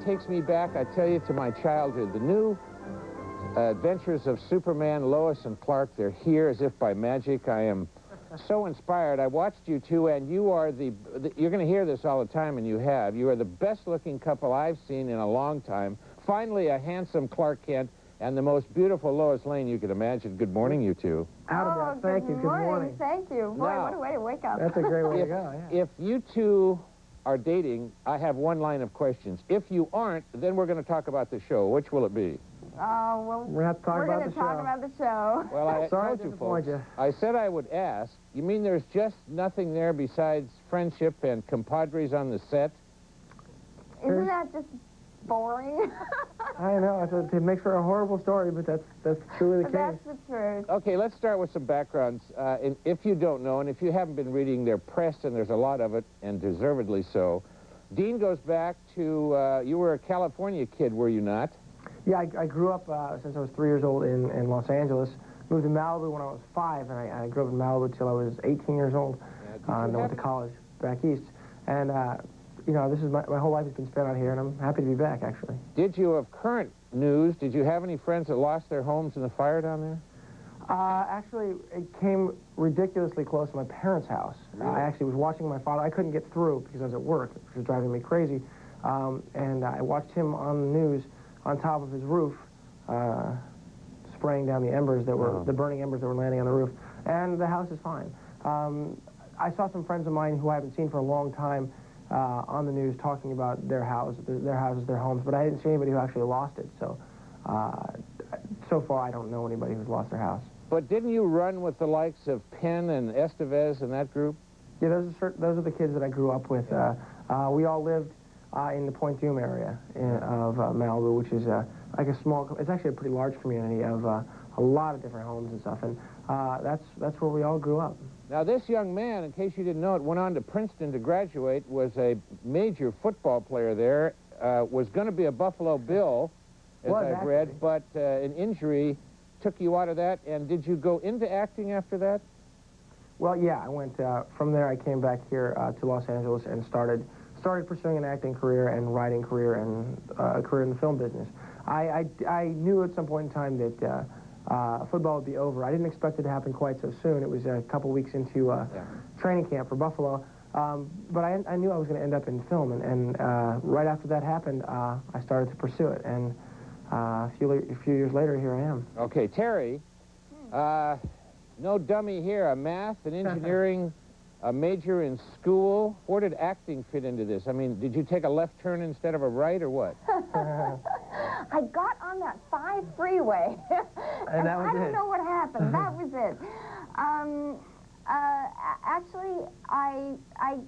takes me back, I tell you, to my childhood. The new adventures of Superman, Lois, and Clark, they're here as if by magic. I am so inspired. I watched you two, and you are you're going to hear this all the time, and you have. You are the best-looking couple I've seen in a long time. Finally, a handsome Clark Kent and the most beautiful Lois Lane you could imagine. Good morning, you two. Oh, thank you. Good morning. Thank you. Boy, Now, what a way to wake up. That's a great way to go, yeah. If you two are dating, I have one line of questions. If you aren't, then we're going to talk about the show. Which will it be? Oh, well, we're going to talk about the show. Well, I Sorry told to you, folks. disappoint you. I said I would ask. You mean there's just nothing there besides friendship and compadres on the set? Isn't that just boring? I know. It makes for a horrible story, but that's truly the case. That's the truth. Okay, let's start with some backgrounds. And if you don't know, and if you haven't been reading their press, and there's a lot of it, and deservedly so, Dean goes back to, you were a California kid, were you not? Yeah, I grew up since I was 3 years old in Los Angeles. Moved to Malibu when I was 5, and I grew up in Malibu until I was 18 years old. And I went to college back east. And, you know, this is my whole life has been spent out here, and I'm happy to be back, actually. Did you, of current news, did you have any friends that lost their homes in the fire down there? Actually, it came ridiculously close to my parents' house. Really? I actually was watching my father. I couldn't get through because I was at work, which was driving me crazy. And I watched him on the news on top of his roof, spraying down the embers that were, the burning embers that were landing on the roof. And the house is fine. I saw some friends of mine who I haven't seen for a long time on the news talking about their houses, their homes, but I didn't see anybody who actually lost it. So, so far, I don't know anybody who's lost their house. But didn't you run with the likes of Penn and Estevez and that group? Yeah, those are the kids that I grew up with. We all lived in the Point Dume area of Malibu, which is like a small, it's actually a pretty large community of a lot of different homes and stuff, and that's where we all grew up. Now, this young man, in case you didn't know it, went on to Princeton to graduate, was a major football player there, was going to be a Buffalo Bill, as I've read, but an injury took you out of that, and did you go into acting after that? Well, yeah, I went, from there I came back here to Los Angeles and started pursuing an acting career and writing career and a career in the film business. I knew at some point in time that football would be over. I didn't expect it to happen quite so soon. It was a couple weeks into training camp for Buffalo, but I knew I was going to end up in film, and right after that happened, I started to pursue it, and a few years later, here I am. Okay, Terry, no dummy here, a math and engineering a major in school. Where did acting fit into this? I mean, did you take a left turn instead of a right, or what? I got on that 5 freeway, and I don't know what happened. That was it. Actually, I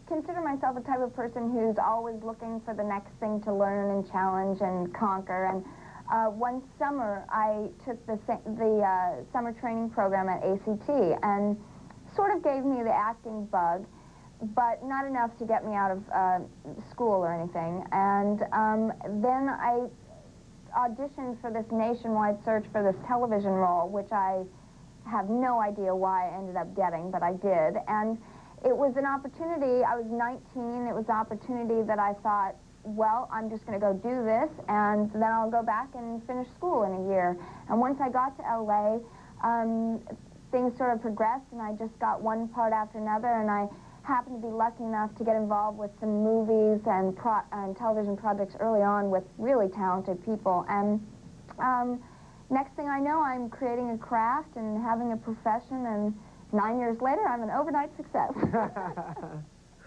consider myself a type of person who's always looking for the next thing to learn and challenge and conquer. And one summer, I took the summer training program at ACT, and sort of gave me the acting bug, but not enough to get me out of school or anything. And then I auditioned for this nationwide search for this television role, which I have no idea why I ended up getting, but I did. And it was an opportunity. I was 19. It was an opportunity that I thought, well, I'm just going to go do this, and then I'll go back and finish school in a year. And once I got to LA, things sort of progressed, and I just got one part after another, and I happened to be lucky enough to get involved with some movies and television projects early on with really talented people. And next thing I know, I'm creating a craft and having a profession, and 9 years later, I'm an overnight success.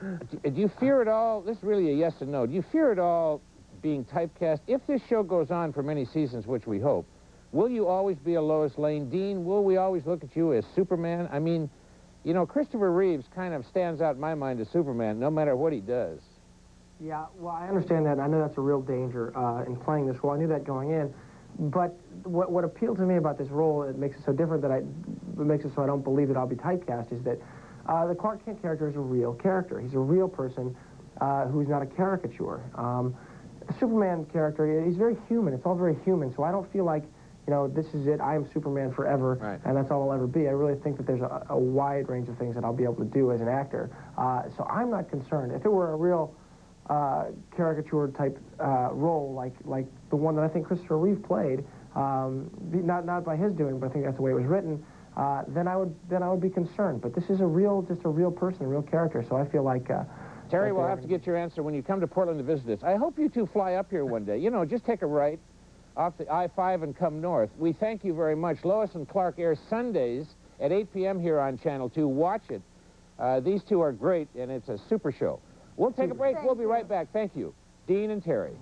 Do you fear at all, this is really a yes and no, do you fear at all being typecast? If this show goes on for many seasons, which we hope, will you always be a Lois Lane? Dean, will we always look at you as Superman? I mean, you know, Christopher Reeves kind of stands out in my mind as Superman, no matter what he does. Yeah, well, I understand that, and I know that's a real danger in playing this role. I knew that going in. But what appealed to me about this role, it makes it so different, it makes it so I don't believe that I'll be typecast, is that the Clark Kent character is a real character. He's a real person who's not a caricature. A Superman character, he's very human. It's all very human, so I don't feel like, you know, this is it, I am Superman forever, right, and that's all I'll ever be. I really think that there's a wide range of things that I'll be able to do as an actor. So I'm not concerned. If it were a real caricature type role, like the one that I think Christopher Reeve played, not by his doing, but I think that's the way it was written, then I would be concerned. But this is just a real person, a real character. So I feel like Terry, we'll have to get your answer when you come to Portland to visit us. I hope you two fly up here one day. You know, just take a right off the I-5 and come north. We thank you very much. Lois and Clark airs Sundays at 8 p.m. here on Channel 2. Watch it. These two are great, and it's a super show. We'll take a break. We'll be right back. Thank you, Dean and Terry.